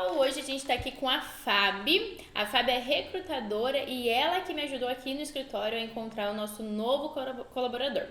pessoal, hoje a gente está aqui com a Fabi. A Fabi é recrutadora e ela que me ajudou aqui no escritório a encontrar o nosso novo colaborador.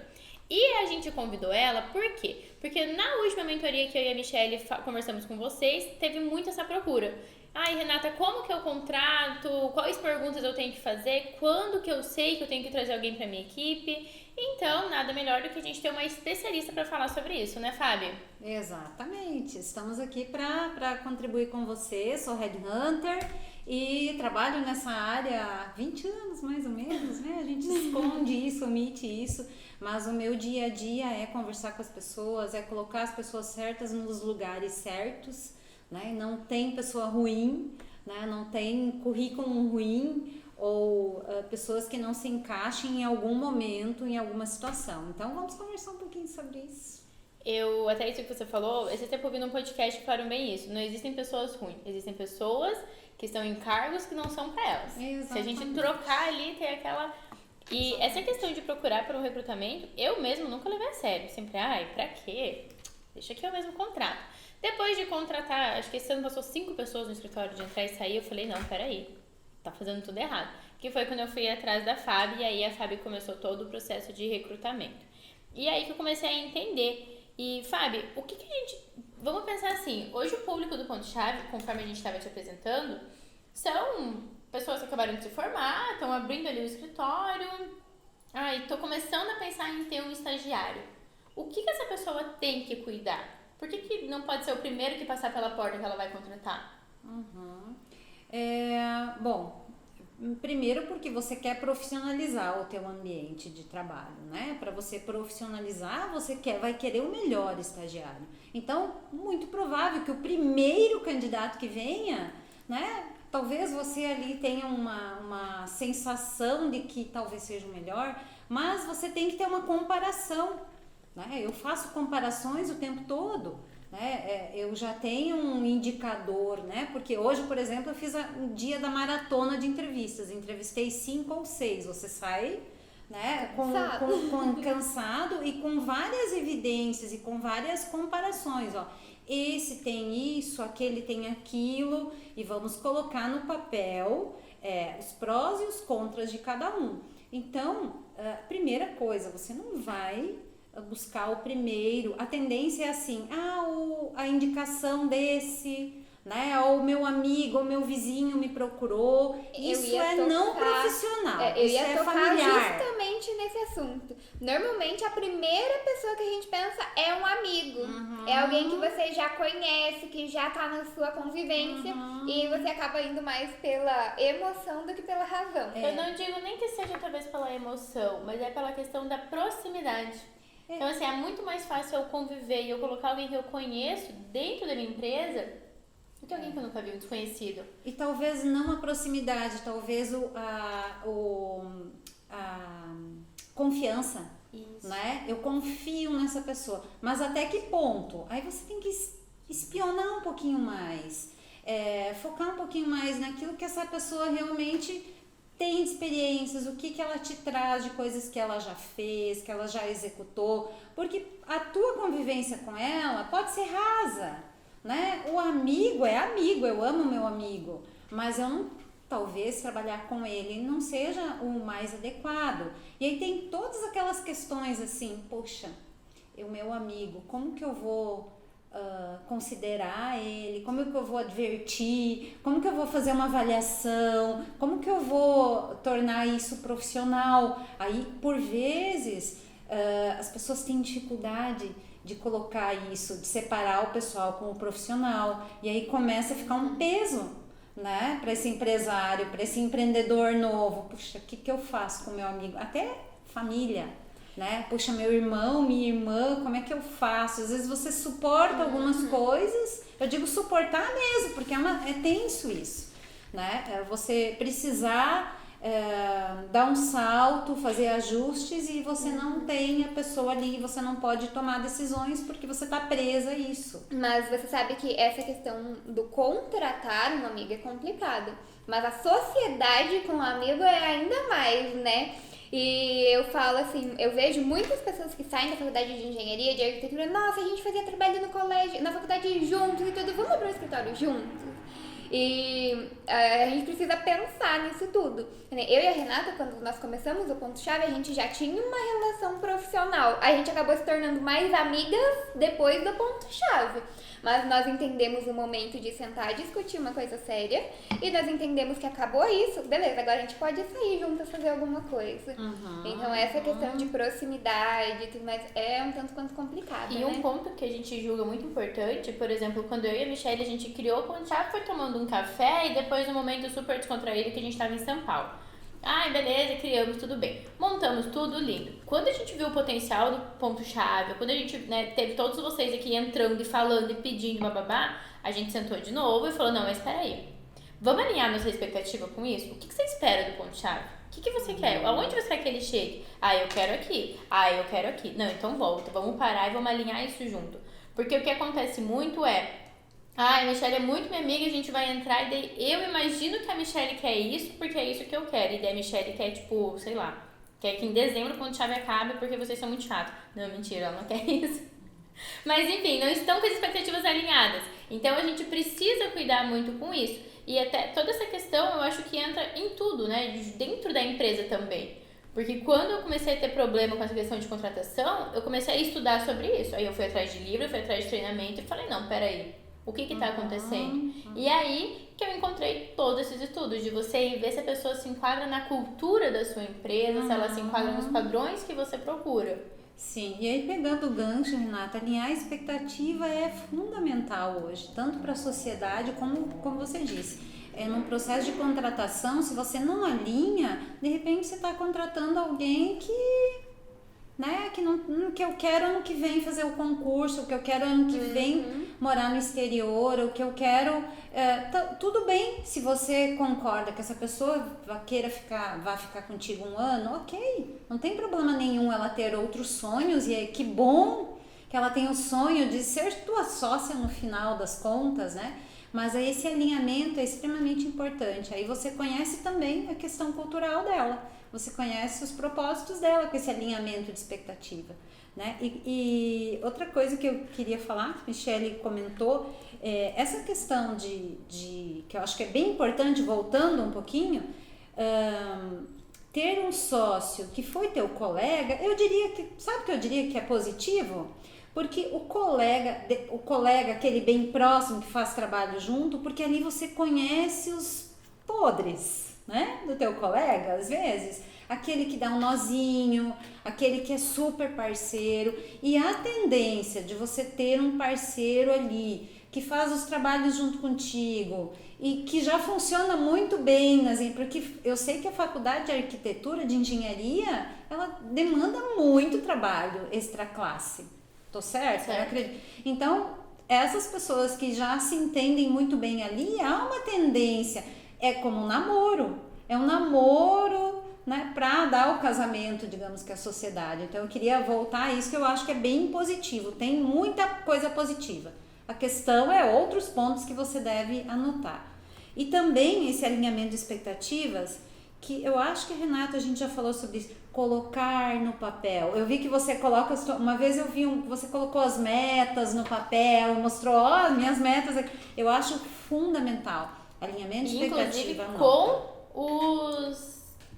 E a gente convidou ela por quê? Porque na última mentoria que eu e a Michelle conversamos com vocês, teve muito essa procura. Ai, Renata, como que eu contrato? Quais perguntas eu tenho que fazer? Quando que eu sei que eu tenho que trazer alguém para minha equipe? Então, nada melhor do que a gente ter uma especialista para falar sobre isso, né, Fábio? Exatamente. Estamos aqui para contribuir com você. Sou Headhunter e trabalho nessa área há 20 anos, mais ou menos, né? A gente esconde isso, omite isso, mas o meu dia a dia é conversar com as pessoas, é colocar as pessoas certas nos lugares certos, né? Não tem pessoa ruim, né? Não tem currículo ruim ou pessoas que não se encaixem em algum momento, em alguma situação. Então vamos conversar um pouquinho sobre isso. Eu, até isso que você falou, esse tempo ouvindo um podcast que falaram bem isso. Não existem pessoas ruins, existem pessoas que estão em cargos que não são para elas. Exatamente. Se a gente trocar ali, tem aquela... E essa questão de procurar por um recrutamento, eu mesmo nunca levei a sério. Sempre, pra quê? Deixa que eu mesmo contrato. Depois de contratar, acho que esse ano passou 5 pessoas no escritório de entrar e sair, eu falei, não, peraí, tá fazendo tudo errado. Que foi quando eu fui atrás da Fabi, e aí a Fabi começou todo o processo de recrutamento. E aí que eu comecei a entender. E, Fabi, o que a gente... Vamos pensar assim, hoje o público do Ponto-Chave, conforme a gente estava te apresentando, são pessoas que acabaram de se formar, estão abrindo ali o escritório, e tô começando a pensar em ter um estagiário. O que essa pessoa tem que cuidar? Por que não pode ser o primeiro que passar pela porta que ela vai contratar? Bom, primeiro porque você quer profissionalizar o teu ambiente de trabalho, né? Para você profissionalizar, vai querer o melhor estagiário. Então, muito provável que o primeiro candidato que venha, né? Talvez você ali tenha uma sensação de que talvez seja o melhor, mas você tem que ter uma comparação, né? Eu faço comparações o tempo todo, né? Eu já tenho um indicador, né? Porque hoje, por exemplo, eu fiz um dia da maratona de entrevistas, entrevistei 5 ou 6, você sai, né, com cansado e com várias evidências e com várias comparações, ó. Esse tem isso, aquele tem aquilo, e vamos colocar no papel os prós e os contras de cada um. Então, primeira coisa, você não vai buscar o primeiro, a tendência é assim, a indicação desse, né, ou o meu amigo, ou meu vizinho me procurou, isso não profissional, eu isso ia tocar familiar. justamente nesse assunto. Normalmente a primeira pessoa que a gente pensa é um amigo, é alguém que você já conhece, que já tá na sua convivência, e você acaba indo mais pela emoção do que pela razão. Eu não digo nem que seja talvez pela emoção, mas é pela questão da proximidade. Então, assim, é muito mais fácil eu conviver e eu colocar alguém que eu conheço dentro da minha empresa do que alguém que eu nunca vi, um desconhecido. E talvez não a proximidade, talvez a confiança, Isso. né? Eu confio nessa pessoa, mas até que ponto? Aí você tem que espionar um pouquinho mais, focar um pouquinho mais naquilo que essa pessoa realmente tem experiências, o que ela te traz de coisas que ela já fez, que ela já executou, porque a tua convivência com ela pode ser rasa, né? O amigo é amigo, eu amo meu amigo, mas eu não, talvez trabalhar com ele não seja o mais adequado. E aí tem todas aquelas questões assim, poxa, o meu amigo, como que eu vou considerar ele, como que eu vou advertir, como que eu vou fazer uma avaliação, como que eu vou tornar isso profissional. Aí, por vezes, as pessoas têm dificuldade de colocar isso, de separar o pessoal com o profissional, e aí começa a ficar um peso, né, para esse empresário, para esse empreendedor novo. Puxa, o que eu faço com meu amigo? Até família, né? Puxa, meu irmão, minha irmã, como é que eu faço? Às vezes você suporta algumas coisas, eu digo suportar mesmo, porque é tenso isso, né? Você precisar dar um salto, fazer ajustes e você não tem a pessoa ali, você não pode tomar decisões porque você está presa a isso. Mas você sabe que essa questão do contratar um amigo é complicada, mas a sociedade com o amigo é ainda mais, né? E eu falo assim, eu vejo muitas pessoas que saem da faculdade de engenharia, de arquitetura, nossa, a gente fazia trabalho no colégio, na faculdade juntos e tudo, vamos abrir um escritório juntos? E a gente precisa pensar nisso tudo. Eu e a Renata, quando nós começamos o Ponto-Chave, a gente já tinha uma relação profissional. A gente acabou se tornando mais amigas depois do Ponto-Chave. Mas nós entendemos o momento de sentar e discutir uma coisa séria. E nós entendemos que acabou isso. Beleza, agora a gente pode sair juntas fazer alguma coisa. Então essa questão de proximidade e tudo mais é um tanto quanto complicada, E né? um ponto que a gente julga muito importante, por exemplo, quando eu e a Michelle, a gente criou o Ponto-Chave, foi tomando um café e depois um momento super descontraído que a gente estava em São Paulo. Ai, beleza, criamos, tudo bem. Montamos tudo, lindo. Quando a gente viu o potencial do Ponto-Chave, quando a gente teve todos vocês aqui entrando e falando e pedindo, bababá, a gente sentou de novo e falou, não, mas peraí, vamos alinhar nossa expectativa com isso? O que você espera do Ponto-Chave? O que você quer? Aonde você quer que ele chegue? Ah, eu quero aqui. Ah, eu quero aqui. Não, então volta, vamos parar e vamos alinhar isso junto. Porque o que acontece muito a Michelle é muito minha amiga, a gente vai entrar e daí eu imagino que a Michelle quer isso porque é isso que eu quero. E daí a Michelle quer, tipo, sei lá, quer que em dezembro, quando a chave acabe, porque vocês são muito chatos. Não, mentira, ela não quer isso. Mas enfim, não estão com as expectativas alinhadas. Então a gente precisa cuidar muito com isso. E até toda essa questão eu acho que entra em tudo, né? Dentro da empresa também. Porque quando eu comecei a ter problema com essa questão de contratação, eu comecei a estudar sobre isso. Aí eu fui atrás de livro, fui atrás de treinamento e falei, não, peraí. O que tá acontecendo? E aí que eu encontrei todos esses estudos, de você ver se a pessoa se enquadra na cultura da sua empresa, se ela se enquadra nos padrões que você procura. Sim, e aí pegando o gancho, Renata, alinhar a expectativa é fundamental hoje, tanto para a sociedade como você disse. Num processo de contratação, se você não alinha, de repente você está contratando alguém que eu quero ano que vem fazer o concurso, o que eu quero ano que vem morar no exterior, o que eu quero. Tudo bem se você concorda que essa pessoa vai ficar contigo um ano, ok, não tem problema nenhum ela ter outros sonhos, e que bom que ela tem o sonho de ser tua sócia no final das contas, né? Mas aí esse alinhamento é extremamente importante. Aí você conhece também a questão cultural dela. Você conhece os propósitos dela com esse alinhamento de expectativa, né? E outra coisa que eu queria falar, que a Michelle comentou, essa questão de que eu acho que é bem importante, voltando um pouquinho, ter um sócio que foi teu colega, sabe o que eu diria que é positivo? Porque o colega, aquele bem próximo que faz trabalho junto, porque ali você conhece os podres, né, do teu colega, às vezes, aquele que dá um nozinho, aquele que é super parceiro, e a tendência de você ter um parceiro ali que faz os trabalhos junto contigo e que já funciona muito bem, porque eu sei que a faculdade de arquitetura, de engenharia, ela demanda muito trabalho extra classe. Tô certo? Eu acredito. Então, essas pessoas que já se entendem muito bem ali, há uma tendência, é como um namoro. É um namoro, né, para dar o casamento, digamos que a sociedade. Então, eu queria voltar a isso, que eu acho que é bem positivo. Tem muita coisa positiva. A questão é outros pontos que você deve anotar. E também esse alinhamento de expectativas, que eu acho que, Renata, a gente já falou sobre isso, colocar no papel. Eu vi que você coloca, uma vez eu vi você colocou as metas no papel, mostrou, minhas metas. Eu acho fundamental. Alinhamento de expectativa. Inclusive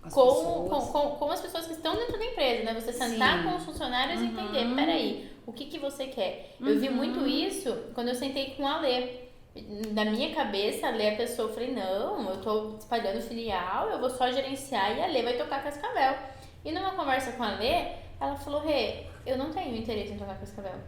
com as pessoas que estão dentro da empresa, né? Você sentar com os funcionários e entender, peraí, o que você quer? Eu vi muito isso quando eu sentei com a Lê. Na minha cabeça, a Lê é a pessoa, eu falei, não, eu tô espalhando filial, eu vou só gerenciar e a Lê vai tocar Cascavel. E numa conversa com a Lê, ela falou, Rê, eu não tenho interesse em tocar Cascavel.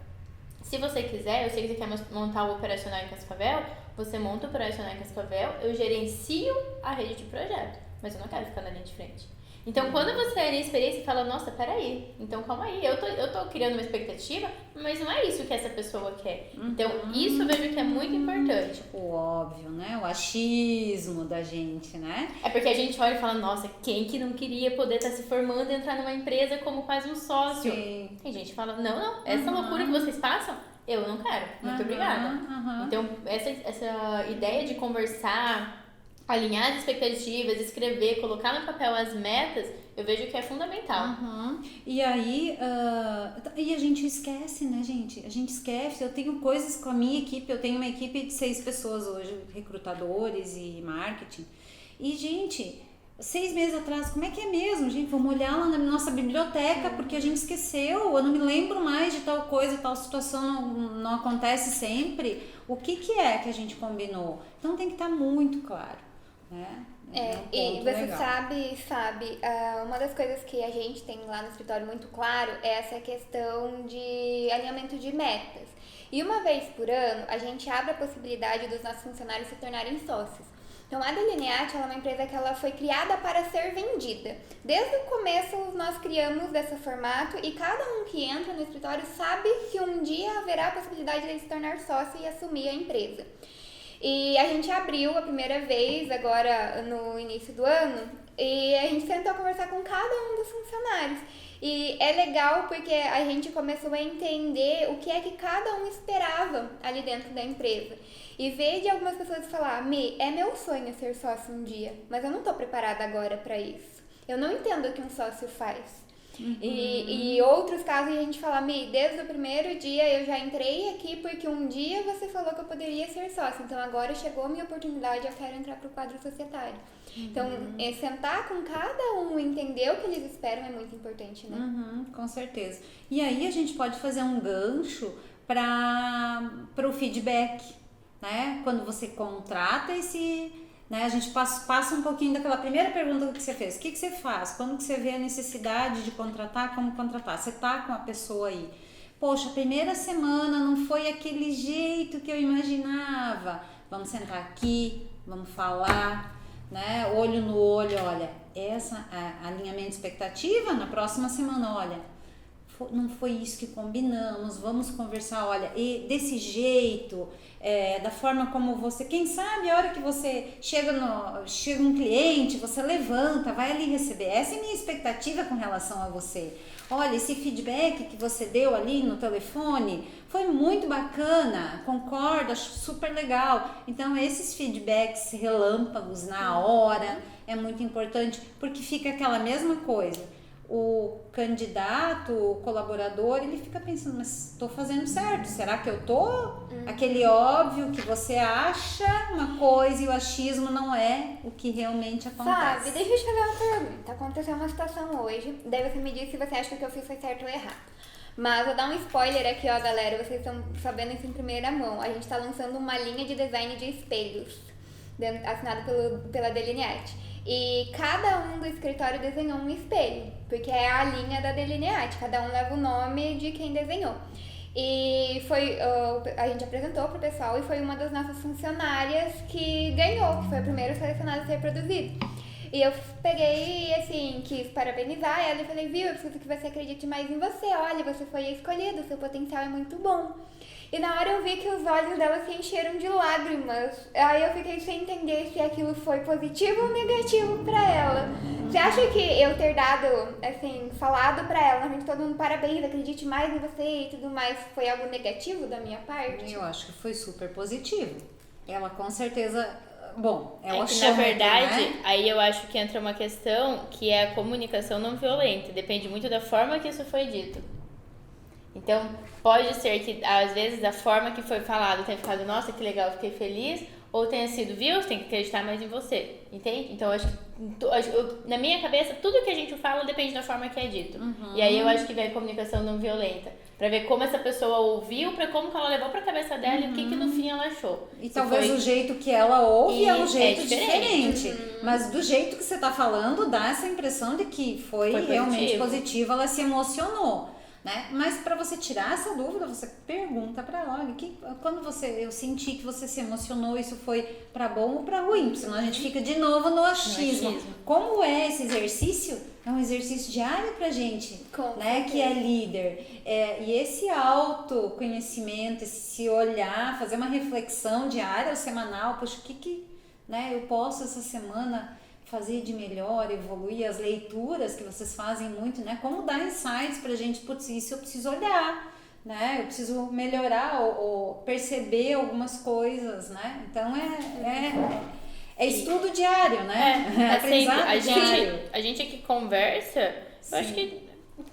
Se você quiser, eu sei que você quer montar o operacional em Cascavel, você monta o operacional em Cascavel, eu gerencio a rede de projeto, mas eu não quero ficar na linha de frente. Então, quando você é na experiência e fala, nossa, peraí, então calma aí, eu tô criando uma expectativa, mas não é isso que essa pessoa quer. Então, isso eu vejo que é muito importante. O óbvio, né? O achismo da gente, né? É porque a gente olha e fala, nossa, quem que não queria poder estar se formando e entrar numa empresa como quase um sócio? Sim. Tem gente que fala, não, essa loucura que vocês passam, eu não quero, muito obrigada. Então, essa ideia de conversar, alinhar as expectativas, escrever, colocar no papel as metas, eu vejo que é fundamental. E aí, e a gente esquece, né, gente? A gente esquece. Eu tenho coisas com a minha equipe, eu tenho uma equipe de 6 pessoas hoje, recrutadores e marketing. E, gente, 6 meses atrás, como é que é mesmo, gente? Vamos olhar lá na nossa biblioteca, porque a gente esqueceu, eu não me lembro mais de tal coisa, tal situação não acontece sempre. O que é que a gente combinou? Então tem que estar muito claro, né? E você sabe, uma das coisas que a gente tem lá no escritório muito claro é essa questão de alinhamento de metas. E uma vez por ano, a gente abre a possibilidade dos nossos funcionários se tornarem sócios. Então, a Delineat ela é uma empresa que ela foi criada para ser vendida. Desde o começo, nós criamos desse formato e cada um que entra no escritório sabe que um dia haverá a possibilidade de ele se tornar sócio e assumir a empresa. E a gente abriu a primeira vez, agora no início do ano, e a gente tentou conversar com cada um dos funcionários. E é legal porque a gente começou a entender o que é que cada um esperava ali dentro da empresa. E ver de algumas pessoas falar, é meu sonho ser sócio um dia, mas eu não tô preparada agora para isso. Eu não entendo o que um sócio faz. E outros casos a gente fala, desde o primeiro dia eu já entrei aqui porque um dia você falou que eu poderia ser sócio, então agora chegou a minha oportunidade, eu quero entrar pro quadro societário. Então, sentar com cada um, entender o que eles esperam é muito importante, né? Com certeza. E aí a gente pode fazer um gancho para o feedback, né? Quando você contrata né? A gente passa um pouquinho daquela primeira pergunta que você fez. O que você faz? Quando que você vê a necessidade de contratar, como contratar? Você tá com a pessoa aí. Poxa, a primeira semana não foi aquele jeito que eu imaginava. Vamos sentar aqui, vamos falar, né? Olho no olho, olha, alinhamento de expectativa, na próxima semana, olha, não foi isso que combinamos, vamos conversar, olha, e desse jeito, da forma como você, quem sabe a hora que você chega um cliente, você levanta, vai ali receber, essa é a minha expectativa com relação a você. Olha, esse feedback que você deu ali no telefone foi muito bacana, concordo, acho super legal. Então, esses feedbacks relâmpagos na hora é muito importante, porque fica aquela mesma coisa. O candidato, o colaborador, ele fica pensando, mas estou fazendo certo? Será que eu estou? Aquele óbvio que você acha uma coisa e o achismo não é o que realmente acontece. Sabe, deixa eu te fazer uma pergunta. Aconteceu uma situação hoje, daí você me diz se você acha que o que eu fiz foi certo ou errado. Mas vou dar um spoiler aqui, ó, galera, vocês estão sabendo isso em primeira mão. A gente está lançando uma linha de design de espelhos, assinado pela Delineat. E cada um do escritório desenhou um espelho, porque é a linha da Delineat, cada um leva o nome de quem desenhou. E a gente apresentou pro pessoal e foi uma das nossas funcionárias que ganhou, que foi a primeira selecionada a ser produzido. E eu peguei, assim, quis parabenizar ela e falei, viu, eu preciso que você acredite mais em você, olha, você foi a escolhida, o seu potencial é muito bom. E na hora eu vi que os olhos dela se encheram de lágrimas. Aí eu fiquei sem entender se aquilo foi positivo ou negativo pra ela. Você acha que eu ter dado, assim, falado pra ela, na frente de todo mundo, parabéns, acredite mais em você e tudo mais, foi algo negativo da minha parte? Eu acho que foi super positivo. Ela com certeza... Bom, que na verdade, né? Aí eu acho que entra uma questão que é a comunicação não violenta. Depende muito da forma que isso foi dito. Então, pode ser que, às vezes, a forma que foi falado tenha ficado, nossa, que legal, fiquei feliz, ou tenha sido, viu, você tem que acreditar mais em você, entende? Então, na minha cabeça, tudo que a gente fala depende da forma que é dito. E aí eu acho que vem a comunicação não violenta, pra ver como essa pessoa ouviu, pra como que ela levou pra cabeça dela e o que no fim ela achou. E talvez o jeito que ela ouve é um jeito diferente. Mas do jeito que você tá falando, dá essa impressão de que foi realmente positivo, ela se emocionou. Né? Mas para você tirar essa dúvida, você pergunta para ela, olha, quando eu senti que você se emocionou, isso foi para bom ou para ruim? Senão a gente fica de novo no achismo. Como é esse exercício? É um exercício diário pra gente, né? Que é líder. E esse autoconhecimento, esse olhar, fazer uma reflexão diária ou semanal, poxa, o que né, eu posso essa semana fazer de melhor, evoluir, as leituras que vocês fazem muito, né? Como dar insights pra gente, putz, isso eu preciso olhar, né? Eu preciso melhorar ou perceber algumas coisas, né? Então, É estudo diário, né? Aprendizado diário. A gente aqui conversa, eu acho que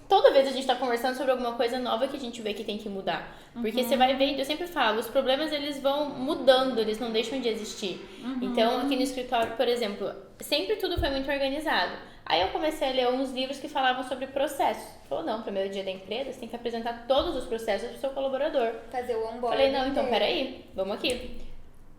toda vez a gente tá conversando sobre alguma coisa nova que a gente vê que tem que mudar. Porque você vai vendo, eu sempre falo, os problemas eles vão mudando, eles não deixam de existir. Então, aqui no escritório, por exemplo, sempre tudo foi muito organizado. Aí eu comecei a ler uns livros que falavam sobre processos. Falou, não, primeiro dia da empresa, você tem que apresentar todos os processos pro seu colaborador. Fazer o onboarding. Falei, não, então peraí, vamos aqui.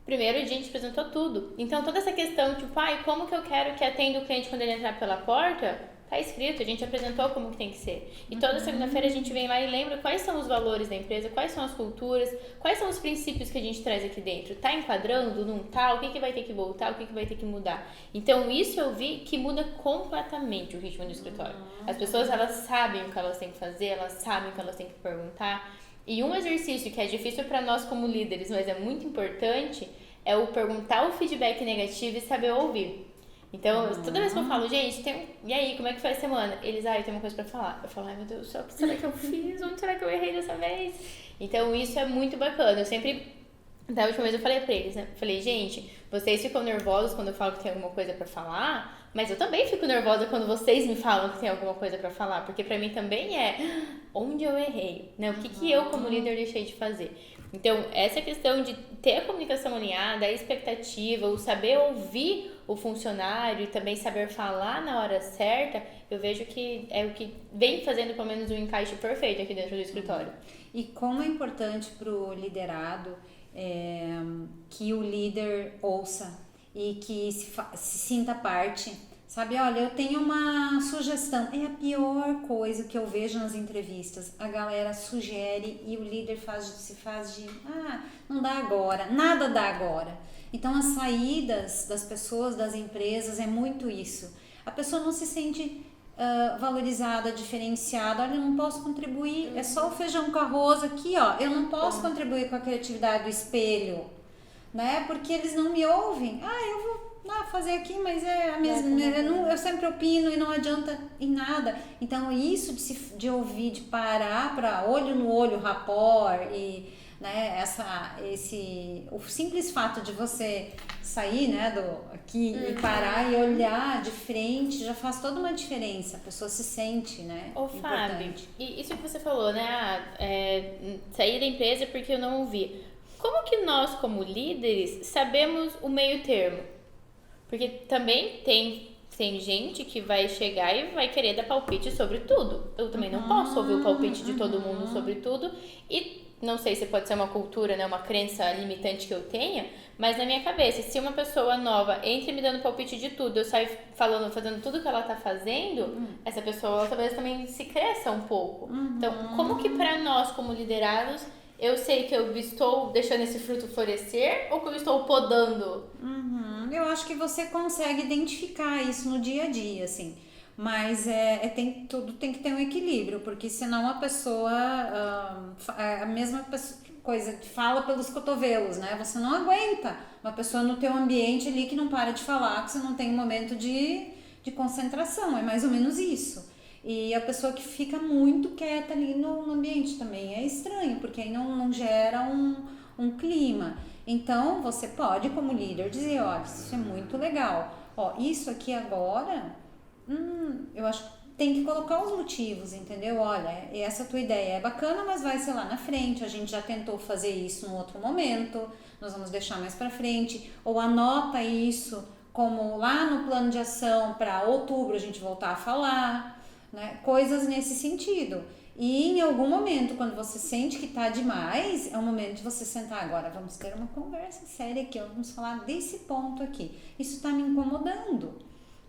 Primeiro dia a gente apresentou tudo. Então, toda essa questão, tipo, como que eu quero que atenda o cliente quando ele entrar pela porta, tá escrito, a gente apresentou como que tem que ser. E toda segunda-feira a gente vem lá e lembra quais são os valores da empresa, quais são as culturas, quais são os princípios que a gente traz aqui dentro. Tá enquadrando, não tá? O que vai ter que voltar, o que vai ter que mudar? Então, isso eu vi que muda completamente o ritmo do escritório. As pessoas, elas sabem o que elas têm que fazer, elas sabem o que elas têm que perguntar. E um exercício que é difícil para nós como líderes, mas é muito importante, é o perguntar o feedback negativo e saber ouvir. Então, toda vez que eu falo, gente, e aí, como é que foi a semana? Eles, eu tenho uma coisa pra falar. Eu falo, ai meu Deus do céu, o que será que eu fiz? Onde será que eu errei dessa vez? Então, isso é muito bacana. Eu sempre, da última vez eu falei pra eles, né? Falei, gente, vocês ficam nervosos quando eu falo que tem alguma coisa pra falar, mas eu também fico nervosa quando vocês me falam que tem alguma coisa pra falar, porque pra mim também é onde eu errei, né? O que eu, como líder, deixei de fazer. Então, essa questão de ter a comunicação alinhada, a expectativa, o saber ouvir o funcionário e também saber falar na hora certa, eu vejo que é o que vem fazendo pelo menos um encaixe perfeito aqui dentro do escritório. E como é importante para o liderado que o líder ouça e que se sinta parte. Sabe, olha, eu tenho uma sugestão. É a pior coisa que eu vejo nas entrevistas. A galera sugere e o líder se faz de, não dá agora, nada dá agora. Então, as saídas das pessoas, das empresas, é muito isso. A pessoa não se sente valorizada, diferenciada. Olha, eu não posso contribuir, é só o feijão com arroz aqui, ó. Eu não posso contribuir com a criatividade do espelho, né? Porque eles não me ouvem. Eu vou fazer aqui, mas é a mesma. Eu sempre opino e não adianta em nada. Então, isso de ouvir, de parar para olho no olho, rapport e, né, o simples fato de você sair, né, aqui e parar e olhar de frente já faz toda uma diferença. A pessoa se sente, né? Ô, Fábio, e isso que você falou, né? Sair da empresa porque eu não ouvi. Como que nós, como líderes, sabemos o meio termo? Porque também tem gente que vai chegar e vai querer dar palpite sobre tudo. Eu também não posso ouvir o palpite de todo mundo sobre tudo. E não sei se pode ser uma cultura, né, uma crença limitante que eu tenha, mas na minha cabeça, se uma pessoa nova entra me dando palpite de tudo, eu saio fazendo tudo que ela tá fazendo, essa pessoa talvez também se cresça um pouco. Então, como que pra nós, como liderados, eu sei que eu estou deixando esse fruto florescer ou que eu estou podando? Eu acho que você consegue identificar isso no dia a dia, assim. Mas tudo tem que ter um equilíbrio, porque senão a pessoa, a mesma coisa, fala pelos cotovelos, né? Você não aguenta uma pessoa no teu ambiente ali que não para de falar, que você não tem um momento de concentração, é mais ou menos isso. E a pessoa que fica muito quieta ali no ambiente também é estranho, porque aí não gera um clima. Então, você pode, como líder, dizer, olha, isso é muito legal. Isso aqui agora, eu acho que tem que colocar os motivos, entendeu? Olha, essa tua ideia é bacana, mas vai ser lá na frente. A gente já tentou fazer isso num outro momento, nós vamos deixar mais pra frente. Ou anota isso como lá no plano de ação para outubro a gente voltar a falar, né? Coisas nesse sentido. E em algum momento, quando você sente que tá demais, é o momento de você sentar agora. Vamos ter uma conversa séria aqui, vamos falar desse ponto aqui. Isso tá me incomodando,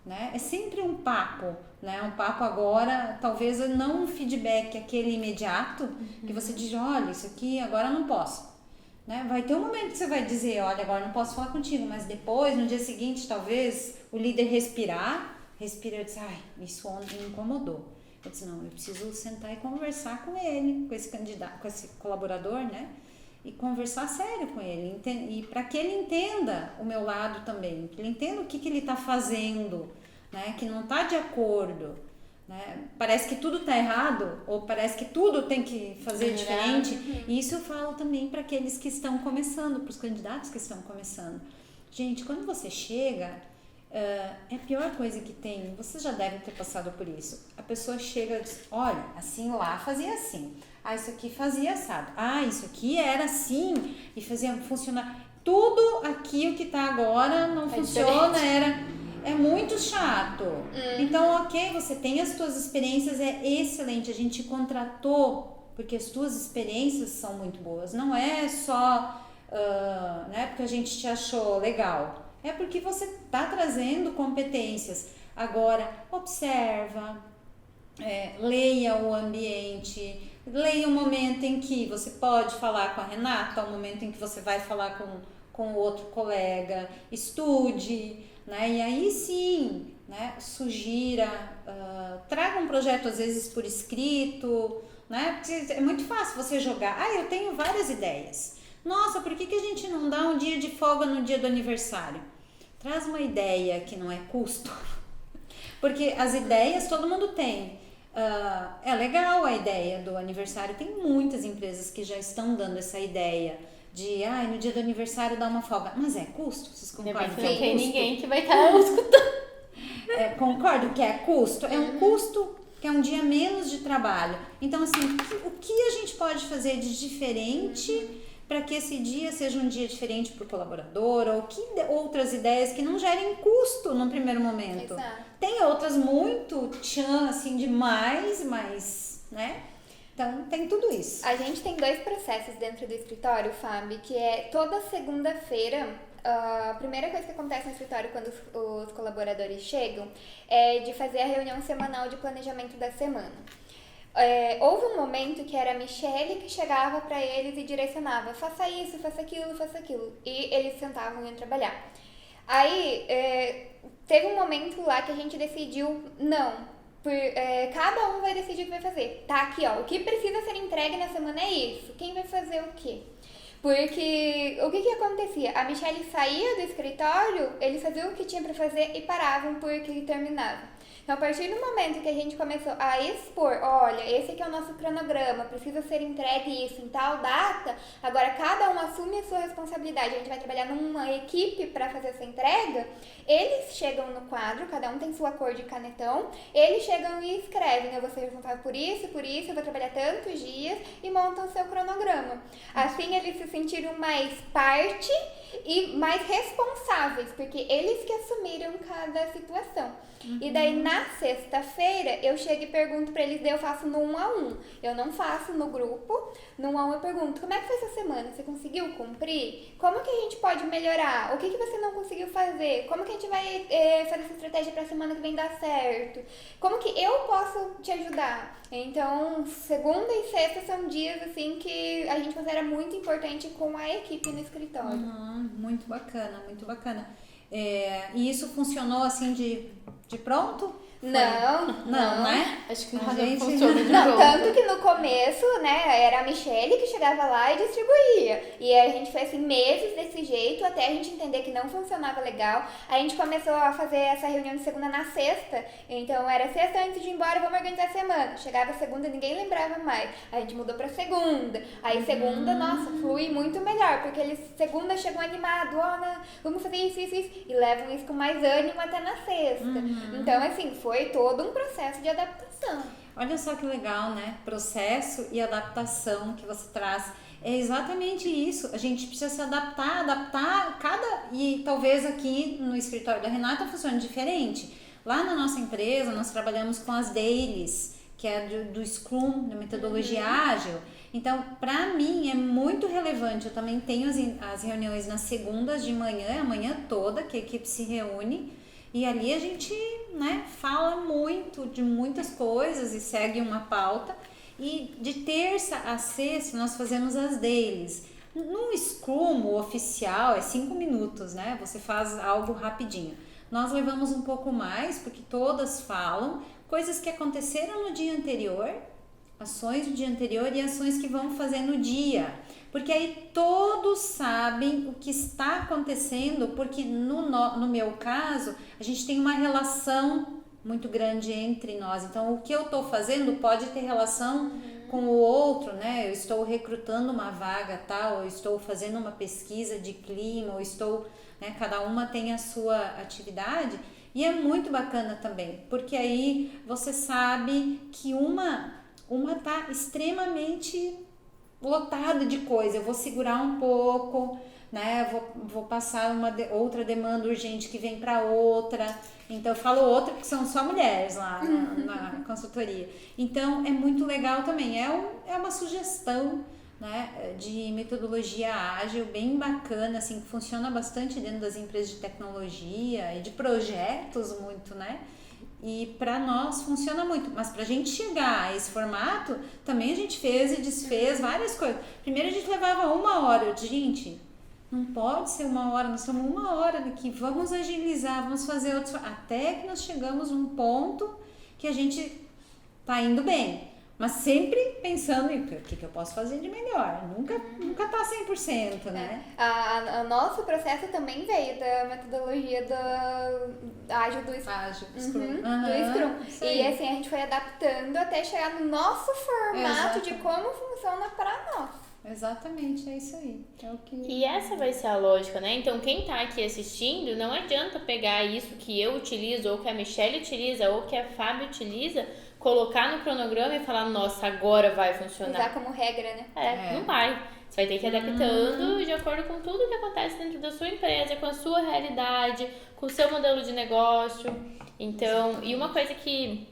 né? É sempre um papo, né? Um papo agora, talvez não um feedback aquele imediato, que você diz, olha, isso aqui agora eu não posso, né? Vai ter um momento que você vai dizer, olha, agora eu não posso falar contigo, mas depois, no dia seguinte, talvez o líder respira e diz, isso ontem me incomodou. Eu disse, não, eu preciso sentar e conversar com ele, com esse candidato, com esse colaborador, né? E conversar sério com ele, e para que ele entenda o meu lado também, que ele entenda o que ele está fazendo, né? Que não está de acordo, né? Parece que tudo está errado, ou parece que tudo tem que fazer diferente. E isso eu falo também para aqueles que estão começando, para os candidatos que estão começando. Gente, quando você chega, é a pior coisa que tem. Vocês já devem ter passado por isso. A pessoa chega e diz, olha, assim lá fazia assim. Ah, isso aqui fazia assado. Ah, isso aqui era assim e fazia funcionar. Tudo aqui o que tá agora não funciona, é muito chato. Então, ok, você tem as tuas experiências, é excelente. A gente contratou porque as tuas experiências são muito boas. Não é só né, porque a gente te achou legal. É porque você tá trazendo competências. Agora, observa, leia o ambiente, leia o momento em que você pode falar com a Renata, o momento em que você vai falar com outro colega, estude, né? E aí sim, né? Sugira, traga um projeto às vezes por escrito, né? Porque é muito fácil você jogar, eu tenho várias ideias. Nossa, por que a gente não dá um dia de folga no dia do aniversário? Traz uma ideia que não é custo, porque as ideias todo mundo tem. É legal a ideia do aniversário, tem muitas empresas que já estão dando essa ideia de no dia do aniversário dar uma folga, mas é custo? Vocês concordam que é custo? Não tem ninguém que vai estar escutando. Concordo que é custo? É um custo que é um dia menos de trabalho. Então, assim, o que a gente pode fazer de diferente para que esse dia seja um dia diferente para o colaborador, ou que outras ideias que não gerem custo no primeiro momento. Exato. Tem outras muito assim, demais, mas, né? Então, tem tudo isso. A gente tem 2 processos dentro do escritório, Fábio, que é toda segunda-feira. A primeira coisa que acontece no escritório quando os colaboradores chegam é de fazer a reunião semanal de planejamento da semana. Houve um momento que era a Michele que chegava para eles e direcionava, faça isso, faça aquilo, e eles sentavam e iam trabalhar. Aí, teve um momento lá que a gente decidiu, cada um vai decidir o que vai fazer. Tá aqui, ó, o que precisa ser entregue na semana é isso, quem vai fazer o quê? Porque o que acontecia? A Michele saía do escritório, eles faziam o que tinha para fazer e paravam porque terminava. Então, a partir do momento que a gente começou a expor, olha, esse aqui é o nosso cronograma, precisa ser entregue isso em tal data, agora cada um assume a sua responsabilidade, a gente vai trabalhar numa equipe para fazer essa entrega, eles chegam no quadro, cada um tem sua cor de canetão, eles chegam e escrevem, eu vou ser responsável por isso, eu vou trabalhar tantos dias e montam o seu cronograma. Assim, eles se sentiram mais parte e mais responsáveis, porque eles que assumiram cada situação. E daí, na sexta-feira, eu chego e pergunto pra eles, daí eu faço no 1 a 1. Eu não faço no grupo. No 1 a 1 eu pergunto, como é que foi essa semana? Você conseguiu cumprir? Como que a gente pode melhorar? O que você não conseguiu fazer? Como que a gente vai fazer essa estratégia pra semana que vem dar certo? Como que eu posso te ajudar? Então, segunda e sexta são dias, assim, que a gente considera muito importante com a equipe no escritório. Muito bacana, muito bacana. E isso funcionou, assim, de pronto? Não, né? Acho que A nada gente- funciona de Não, pronto. tanto que no começo, né, era a Michele que chegava lá e distribuía. E a gente foi assim meses desse jeito, até a gente entender que não funcionava legal. A gente começou a fazer essa reunião de segunda na sexta. Então era sexta antes de ir embora, vamos organizar a semana. Chegava segunda, ninguém lembrava mais. A gente mudou pra segunda. Aí segunda, nossa, flui muito melhor, porque eles segunda chegam animados, vamos fazer isso. E levam isso com mais ânimo até na sexta. Então, assim, foi todo um processo de adaptação. Olha só que legal, né? Processo e adaptação que você traz. É exatamente isso. A gente precisa se adaptar e talvez aqui no escritório da Renata funcione diferente. Lá na nossa empresa, nós trabalhamos com as dailies, que é do Scrum, da metodologia ágil. Então, para mim, é muito relevante. Eu também tenho as reuniões nas segundas de manhã, a manhã toda, que a equipe se reúne. E ali a gente, né, fala muito de muitas coisas e segue uma pauta. E de terça a sexta nós fazemos as dailies. No Scrum, o oficial, é 5 minutos, né? Você faz algo rapidinho. Nós levamos um pouco mais, porque todas falam coisas que aconteceram no dia anterior, ações do dia anterior e ações que vão fazer no dia. Porque aí todos sabem o que está acontecendo, porque no meu caso, a gente tem uma relação muito grande entre nós. Então, o que eu estou fazendo pode ter relação com o outro, né? Eu estou recrutando uma vaga tal, eu estou fazendo uma pesquisa de clima, ou estou, né? Cada uma tem a sua atividade e é muito bacana também, porque aí você sabe que uma tá extremamente lotada de coisa. Eu vou segurar um pouco, né? Vou passar outra demanda urgente que vem para outra. Então, eu falo outra porque são só mulheres lá na consultoria. Então, é muito legal também. É uma sugestão, né, de metodologia ágil, bem bacana, assim, que funciona bastante dentro das empresas de tecnologia e de projetos muito, né? E para nós funciona muito, mas para a gente chegar a esse formato, também a gente fez e desfez várias coisas. Primeiro a gente levava 1 hora, eu disse, gente, não pode ser 1 hora, nós estamos 1 hora daqui, vamos agilizar, vamos fazer outros, até que nós chegamos num ponto que a gente tá indo bem. Mas sempre pensando em o que eu posso fazer de melhor. Nunca tá 100%, né? O nosso processo também veio da metodologia do ágil do Scrum. Do Scrum. E assim, a gente foi adaptando até chegar no nosso formato de como funciona para nós. Exatamente, é isso aí. É o que... E essa vai ser a lógica, né? Então, quem tá aqui assistindo, não adianta pegar isso que eu utilizo, ou que a Michelle utiliza, ou que a Fábio utiliza, colocar no cronograma e falar, nossa, agora vai funcionar. Usar como regra, né? Não vai. Você vai ter que ir adaptando de acordo com tudo que acontece dentro da sua empresa, com a sua realidade, com o seu modelo de negócio. Então, e uma coisa que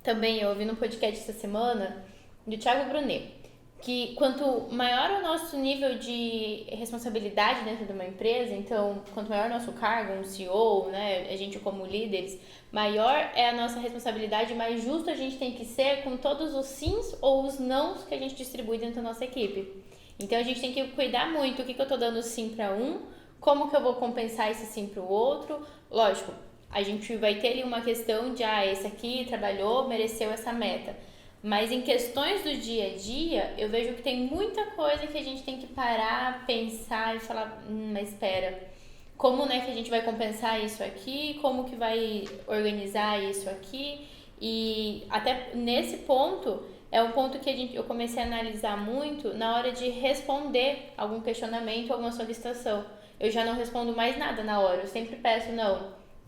também eu ouvi no podcast essa semana, do Thiago Brunet, que quanto maior o nosso nível de responsabilidade dentro de uma empresa, então, quanto maior o nosso cargo, um CEO, né, a gente como líderes, maior é a nossa responsabilidade, mais justo a gente tem que ser com todos os sims ou os nãos que a gente distribui dentro da nossa equipe. Então, a gente tem que cuidar muito o que eu tô dando sim para um, como que eu vou compensar esse sim para o outro. Lógico, a gente vai ter ali uma questão de, esse aqui trabalhou, mereceu essa meta. Mas em questões do dia a dia, eu vejo que tem muita coisa que a gente tem que parar, pensar e falar, mas espera, como, né, que a gente vai compensar isso aqui, como que vai organizar isso aqui? E até nesse ponto, é um ponto que eu comecei a analisar muito na hora de responder algum questionamento, alguma solicitação. Eu já não respondo mais nada na hora, eu sempre peço,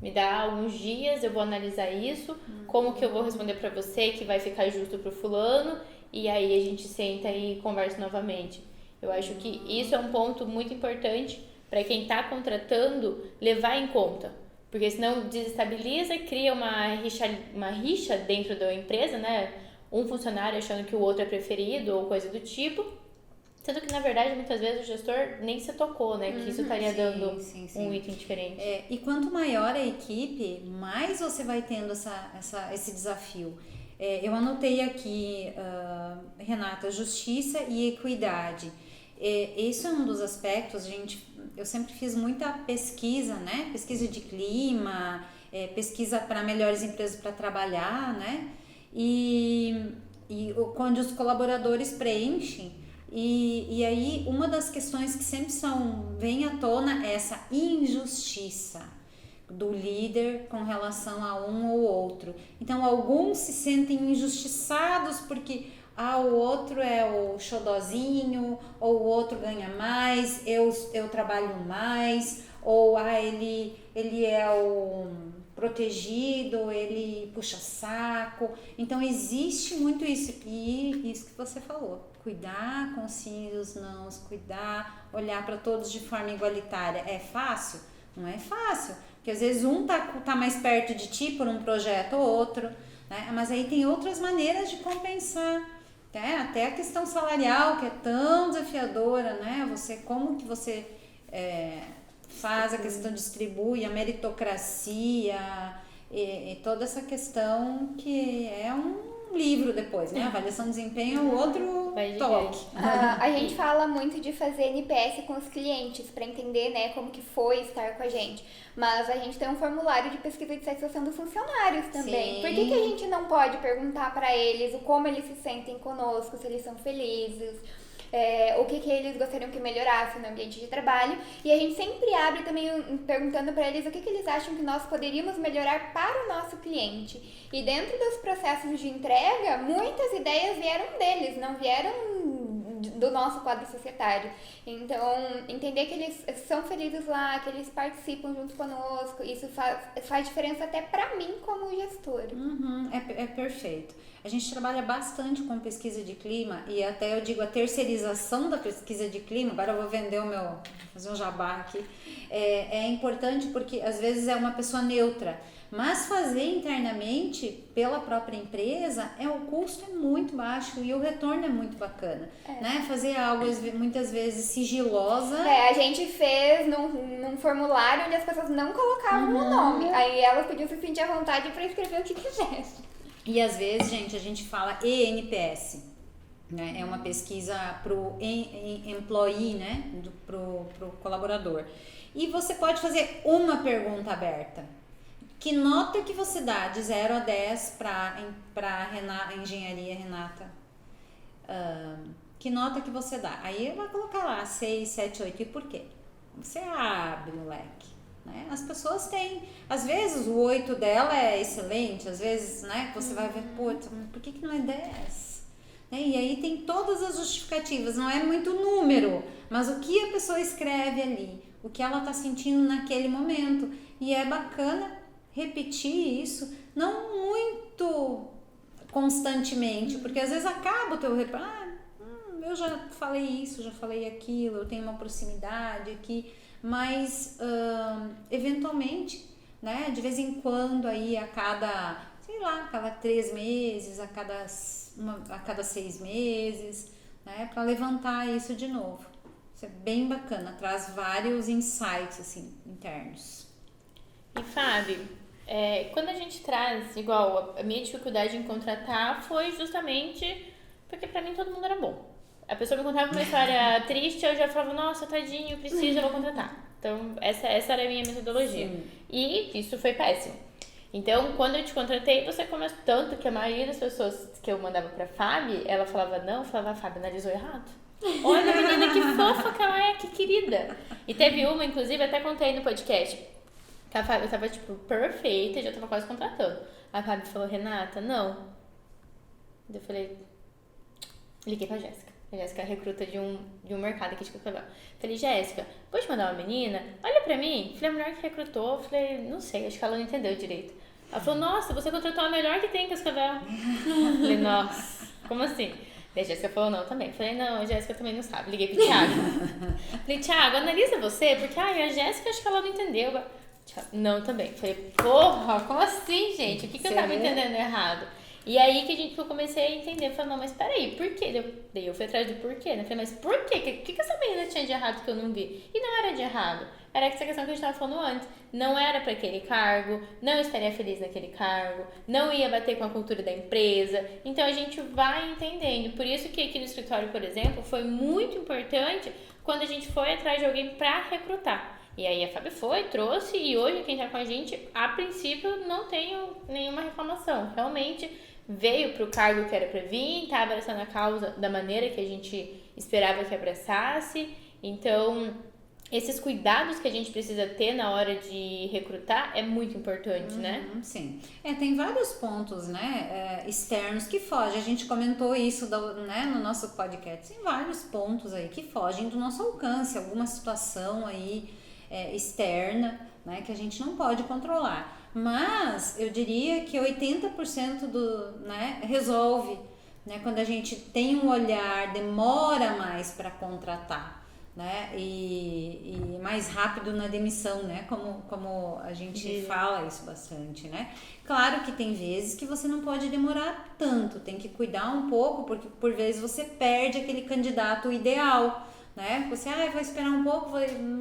me dá alguns dias, eu vou analisar isso, como que eu vou responder para você, que vai ficar justo pro fulano, e aí a gente senta e conversa novamente. Eu acho que isso é um ponto muito importante para quem está contratando levar em conta, porque senão desestabiliza, cria uma rixa dentro da empresa, né? Um funcionário achando que o outro é preferido ou coisa do tipo, sendo que, na verdade, muitas vezes o gestor nem se tocou, né? Que isso estaria dando um item diferente. E quanto maior a equipe, mais você vai tendo esse desafio. Eu anotei aqui, Renata, justiça e equidade. Esse é um dos aspectos, eu sempre fiz muita pesquisa, né? Pesquisa de clima, pesquisa para melhores empresas para trabalhar, né? E quando os colaboradores preenchem, e aí uma das questões que sempre vem à tona é essa injustiça do líder com relação a um ou outro. Então alguns se sentem injustiçados porque o outro é o xodozinho, ou o outro ganha mais, eu trabalho mais, ou ele é o protegido, ele puxa saco. Então existe muito isso, e isso que você falou, cuidar com os sim e os nãos, cuidar, olhar para todos de forma igualitária. É fácil? Não é fácil, porque às vezes um tá mais perto de ti por um projeto ou outro, né? Mas aí tem outras maneiras de compensar, né? Até a questão salarial, que é tão desafiadora, né? Como que você faz a questão, distribui a meritocracia e toda essa questão que é um livro depois, né? Avaliação de desempenho é um outro toque. A gente fala muito de fazer NPS com os clientes para entender, né, como que foi estar com a gente. Mas a gente tem um formulário de pesquisa de satisfação dos funcionários também. Sim. Por que a gente não pode perguntar para eles como eles se sentem conosco, se eles são felizes? o que eles gostariam que melhorasse no ambiente de trabalho. E a gente sempre abre também perguntando para eles o que eles acham que nós poderíamos melhorar para o nosso cliente. E dentro dos processos de entrega, muitas ideias vieram deles, não vieram do nosso quadro societário. Então, entender que eles são felizes lá, que eles participam junto conosco, isso faz diferença até pra mim como gestora. É perfeito. A gente trabalha bastante com pesquisa de clima e até eu digo a terceirização da pesquisa de clima, agora eu vou fazer um jabá aqui, é importante porque às vezes é uma pessoa neutra, mas fazer internamente pela própria empresa, o custo é muito baixo e o retorno é muito bacana, né? Fazer algo muitas vezes sigilosa. A gente fez num formulário onde as pessoas não colocavam o nome, aí elas podiam se sentir à vontade para escrever o que quisessem. E às vezes, gente, a gente fala ENPS, né? É uma pesquisa pro employee, né? Pro colaborador. E você pode fazer uma pergunta aberta. Que nota que você dá de 0 a 10 para engenharia, Renata? Que nota que você dá? Aí vai colocar lá 6, 7, 8. E por quê? Você abre o leque. Né? As pessoas têm, às vezes o 8 dela é excelente, às vezes, né, você vai ver, putz, por que não é 10? Né? E aí tem todas as justificativas, não é muito número, mas o que a pessoa escreve ali, o que ela está sentindo naquele momento. E é bacana repetir isso, não muito constantemente, porque às vezes acaba o teu eu já falei isso, já falei aquilo, eu tenho uma proximidade aqui, mas eventualmente, né, de vez em quando aí a cada 3 meses, a cada 6 meses, né, para levantar isso de novo. Isso é bem bacana, traz vários insights assim internos. E Fábio, quando a gente traz, igual a minha dificuldade em contratar foi justamente porque pra mim todo mundo era bom. A pessoa me contava uma história triste, eu já falava, nossa, tadinho, preciso, eu vou contratar. Então, essa era a minha metodologia. Sim. E isso foi péssimo. Então, quando eu te contratei, você começou tanto que a maioria das pessoas que eu mandava pra Fábio, ela falava não, eu falava, Fábio, analisou errado. Olha, menina, que fofa que ela é, que querida. E teve uma, inclusive, até contei no podcast, que a Fábio tava, tipo, perfeita, já tava quase contratando. A Fábio falou, Renata, não. Eu falei, liguei pra Jéssica. A Jéssica é recruta de um mercado aqui de Cascavel. Falei, Jéssica, vou te mandar uma menina? Olha pra mim. Falei, a mulher que recrutou. Falei, não sei, acho que ela não entendeu direito. Ela falou, nossa, você contratou a melhor que tem em Cascavel. Falei, nossa, como assim? Daí a Jéssica falou, não, também. Falei, não, a Jéssica também não sabe. Liguei pro Thiago. Falei, Thiago, analisa você, porque a Jéssica acho que ela não entendeu. Thiago, não, também. Falei, porra, como assim, gente? O que eu tava entendendo errado? E aí que eu comecei a entender, eu falei, não, mas peraí, por quê? Daí eu fui atrás do porquê, né? Falei, mas por quê? O que essa menina tinha de errado que eu não vi? E não era de errado, era essa questão que a gente tava falando antes. Não era para aquele cargo, não estaria feliz naquele cargo, não ia bater com a cultura da empresa. Então a gente vai entendendo. Por isso que aqui no escritório, por exemplo, foi muito importante quando a gente foi atrás de alguém para recrutar. E aí a Fábio trouxe, e hoje quem tá com a gente, a princípio, não tenho nenhuma reclamação. Realmente veio pro cargo que era pra vir, tá abraçando a causa da maneira que a gente esperava que abraçasse. Então, esses cuidados que a gente precisa ter na hora de recrutar é muito importante, né? Sim. Tem vários pontos, né, externos que fogem. A gente comentou isso né, no nosso podcast. Tem vários pontos aí que fogem do nosso alcance. Alguma situação aí externa, né, que a gente não pode controlar. Mas eu diria que 80% resolve, né, quando a gente tem um olhar, demora mais para contratar, né, e mais rápido na demissão, né, como a gente fala isso bastante, né. Claro que tem vezes que você não pode demorar tanto, tem que cuidar um pouco, porque por vezes você perde aquele candidato ideal, né? Você, vou esperar um pouco,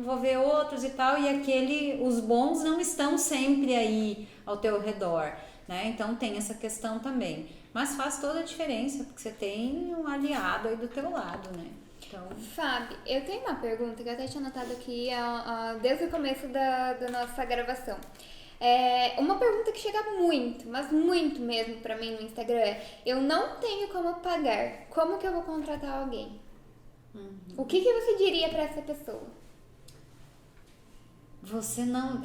vou ver outros e tal, e os bons não estão sempre aí ao teu redor, né? Então tem essa questão também. Mas faz toda a diferença, porque você tem um aliado aí do teu lado, né? Então... Fábio, eu tenho uma pergunta que eu até tinha anotado aqui desde o começo da nossa gravação. Uma pergunta que chega muito, mas muito mesmo pra mim no Instagram eu não tenho como pagar, como que eu vou contratar alguém? O que você diria pra essa pessoa? Você não.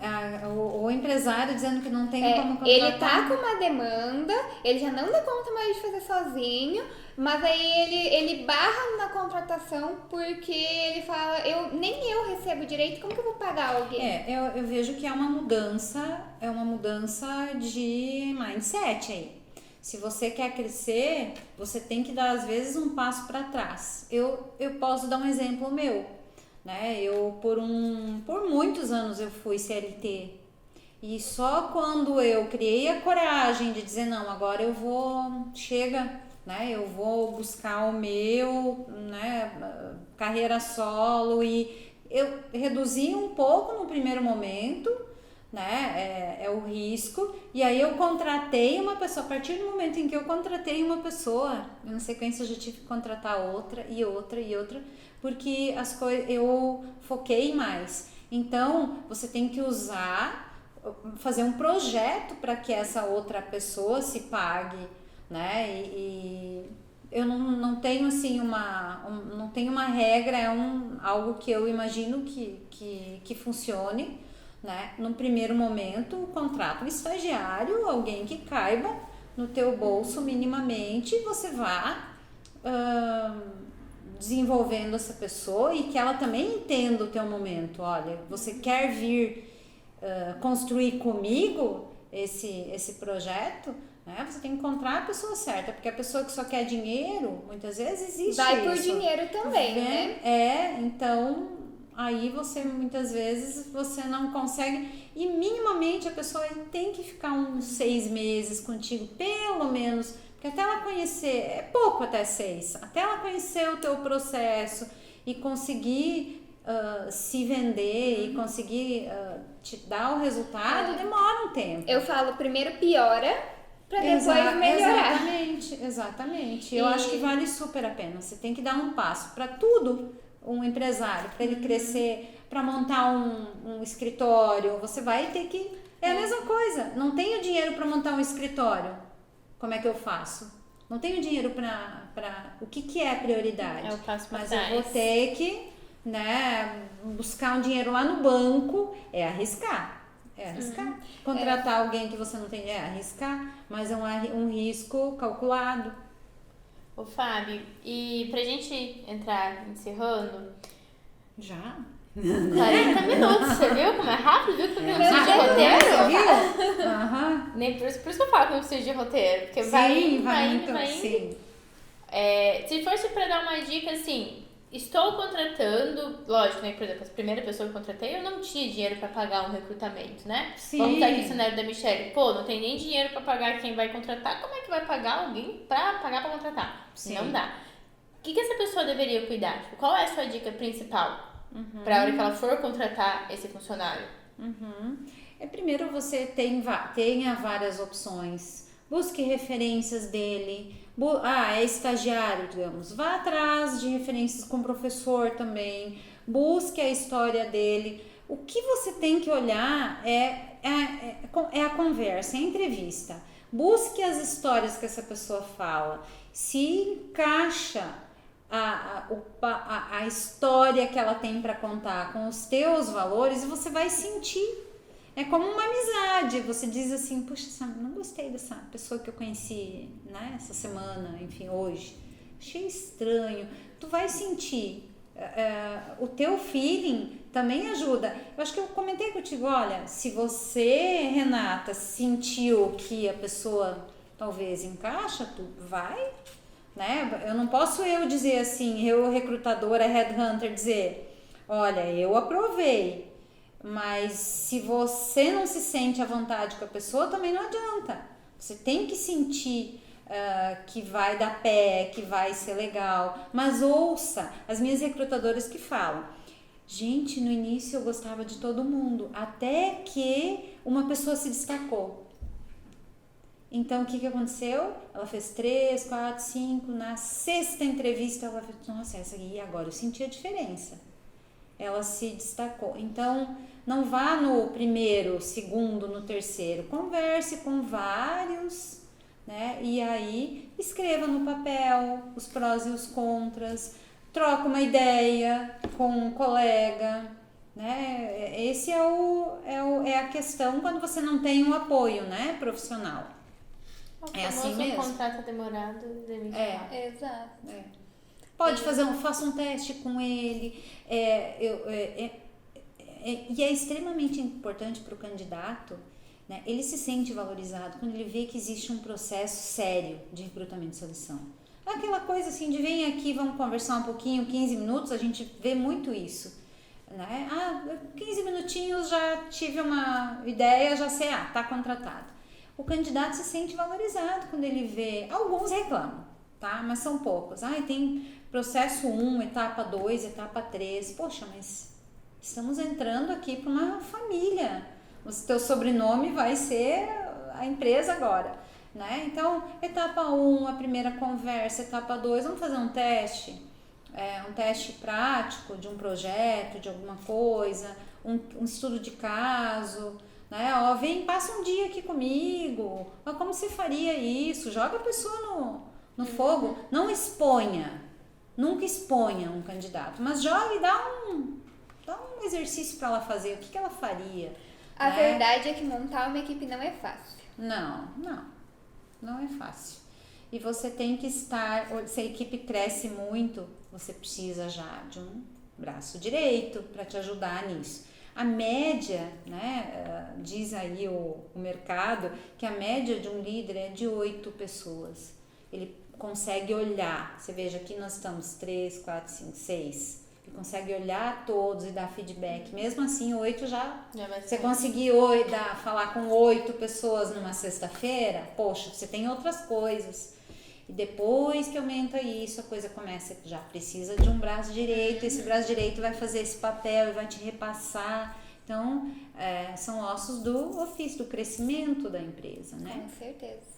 O empresário dizendo que não tem como contratar. Ele tá com uma demanda, ele já não dá conta mais de fazer sozinho, mas aí ele barra na contratação porque ele fala, nem eu recebo direito, como que eu vou pagar alguém? Eu vejo que é uma mudança de mindset aí. Se você quer crescer, você tem que dar às vezes um passo para trás. Eu posso dar um exemplo meu. Né? Por muitos anos eu fui CLT e só quando eu criei a coragem de dizer não, agora chega, né? Eu vou buscar o meu, né? Carreira solo, e eu reduzi um pouco no primeiro momento, né? É o risco, e aí eu contratei uma pessoa. A partir do momento em que eu contratei uma pessoa, na sequência eu já tive que contratar outra e outra e outra, porque eu foquei mais. Então, você tem que fazer um projeto para que essa outra pessoa se pague, né? E eu não tenho assim não tenho uma regra, algo que eu imagino que funcione, né? No primeiro momento, contrata um estagiário, alguém que caiba no teu bolso minimamente, você vá desenvolvendo essa pessoa e que ela também entenda o teu momento. Olha, você quer vir construir comigo esse projeto, né? Você tem que encontrar a pessoa certa, porque a pessoa que só quer dinheiro, muitas vezes existe Vai isso. por dinheiro também, né? Então aí muitas vezes você não consegue, e minimamente a pessoa tem que ficar uns 6 meses contigo, pelo menos. Porque até ela conhecer, é pouco até 6, até ela conhecer o teu processo e conseguir se vender e conseguir te dar o resultado, demora um tempo. Eu falo, primeiro piora pra depois melhorar. Exatamente. Eu acho que vale super a pena. Você tem que dar um passo para tudo, um empresário, para ele crescer, para montar um escritório, você vai ter que... É a mesma coisa, não tenho dinheiro para montar um escritório. Como é que eu faço? Não tenho dinheiro para o que é a prioridade. Eu passo pra mas trás. eu vou ter que, né, buscar um dinheiro lá no banco, é arriscar. Contratar alguém que você não tem, é arriscar, mas é um risco calculado. Ô, Fábio, e pra gente entrar encerrando... Já? 40 minutos, você viu como é rápido? Viu que eu não preciso de Você roteiro? viu? Aham. Nem por isso que eu falo que eu não preciso de roteiro. Porque Sim, vai muito, indo. sim. Se fosse pra dar uma dica, assim, estou contratando, lógico, né? Por exemplo, a primeira pessoa que eu contratei, eu não tinha dinheiro pra pagar um recrutamento, né? Sim. Vamos usar aqui o cenário da Michelle. Pô, não tem nem dinheiro pra pagar quem vai contratar, como é que vai pagar alguém pra pagar pra contratar? Sim. Não dá. O que essa pessoa deveria cuidar? Tipo, qual é a sua dica principal pra hora que ela for contratar esse funcionário? Primeiro você tenha várias opções. Busque referências dele. É estagiário, digamos. Vá atrás de referências com o professor também. Busque a história dele. O que você tem que olhar é a conversa, é a entrevista. Busque as histórias que essa pessoa fala. Se encaixa a história que ela tem para contar com os teus valores, você vai sentir. É como uma amizade. Você diz assim, puxa, não gostei dessa pessoa que eu conheci, né, essa semana, enfim, hoje. Achei estranho. Tu vai sentir. O teu feeling também ajuda. Eu acho que eu comentei contigo, olha, se você, Renata, sentiu que a pessoa talvez encaixa, tu vai... Né? Eu não posso dizer assim, recrutadora, headhunter, dizer, olha, eu aprovei, mas se você não se sente à vontade com a pessoa, também não adianta. Você tem que sentir que vai dar pé, que vai ser legal, mas ouça as minhas recrutadoras que falam, gente, no início eu gostava de todo mundo, até que uma pessoa se destacou. Então, o que aconteceu? Ela fez 3, 4, 5, na 6ª entrevista ela fez, nossa, essa aqui agora eu senti a diferença. Ela se destacou. Então, não vá no primeiro, segundo, no terceiro. Converse com vários, né? E aí, escreva no papel os prós e os contras. troca uma ideia com um colega, né? Esse é a questão quando você não tem um apoio, né, profissional. É assim mesmo. Contrato demorado, demite. Exato. Pode faça um teste com ele. E é extremamente importante para o candidato, né? Ele se sente valorizado quando ele vê que existe um processo sério de recrutamento e seleção. Aquela coisa assim de vem aqui, vamos conversar um pouquinho, 15 minutos, a gente vê muito isso, né? 15 minutinhos já tive uma ideia, já sei, tá contratado. O candidato se sente valorizado quando ele vê, alguns reclamam, tá? Mas são poucos. Tem processo 1, etapa 2, etapa 3, poxa, mas estamos entrando aqui para uma família, o teu sobrenome vai ser a empresa agora, né? Então, etapa 1, a primeira conversa, etapa 2, vamos fazer um teste prático de um projeto, de alguma coisa, um estudo de caso, né? Vem, passa um dia aqui comigo, como você faria isso? Joga a pessoa no fogo, não exponha, nunca exponha um candidato, mas joga e dá um exercício para ela fazer, o que ela faria. A verdade é que montar uma equipe não é fácil. Não é fácil. E você tem que estar, se a equipe cresce muito, você precisa já de um braço direito para te ajudar nisso. A média, né, diz aí o mercado, que a média de um líder é de 8 pessoas. Ele consegue olhar, você veja aqui nós estamos 3, 4, 5, 6. Ele consegue olhar todos e dar feedback. Mesmo assim, 8 já você conseguir falar com 8 pessoas numa sexta-feira, poxa, você tem outras coisas. E depois que aumenta isso, a coisa começa, já precisa de um braço direito, esse braço direito vai fazer esse papel e vai te repassar. Então, são ossos do ofício, do crescimento da empresa, né? Com certeza.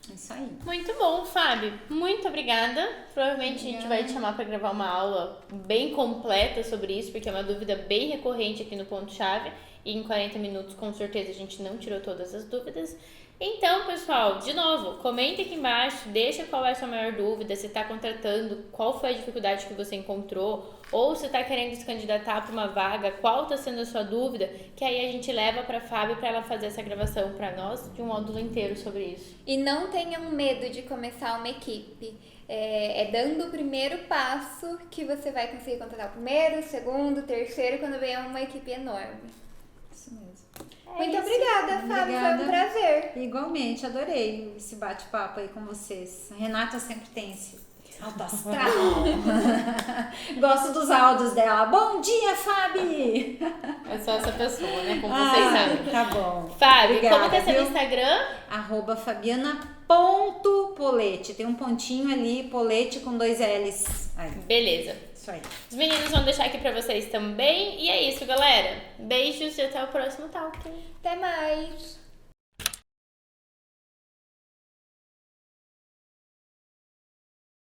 É isso aí. Muito bom, Fábio. Muito obrigada. Provavelmente a gente vai te chamar para gravar uma aula bem completa sobre isso, porque é uma dúvida bem recorrente aqui no Ponto-Chave. E em 40 minutos, com certeza, a gente não tirou todas as dúvidas. Então, pessoal, de novo, comenta aqui embaixo, deixa qual é a sua maior dúvida, se está contratando, qual foi a dificuldade que você encontrou, ou se está querendo se candidatar para uma vaga, qual está sendo a sua dúvida, que aí a gente leva para a Fábio para ela fazer essa gravação para nós de um módulo inteiro sobre isso. E não tenham medo de começar uma equipe. É dando o primeiro passo que você vai conseguir contratar o primeiro, o segundo, o terceiro, quando vier uma equipe enorme. Isso mesmo. Muito obrigada, Fábio. Foi um prazer. Igualmente, adorei esse bate-papo aí com vocês. A Renata sempre tem esse alto astral. Gosto dos áudios dela. Bom dia, Fábio! É só essa pessoa, né? Como vocês sabem. Tá bom. Fábio, obrigada, como que é seu Instagram? @fabiana.polete. Tem um pontinho ali, polete com 2 L's. Aí. Beleza. Isso aí. Os meninos vão deixar aqui pra vocês também. E é isso, galera. Beijos e até o próximo talk. Até mais.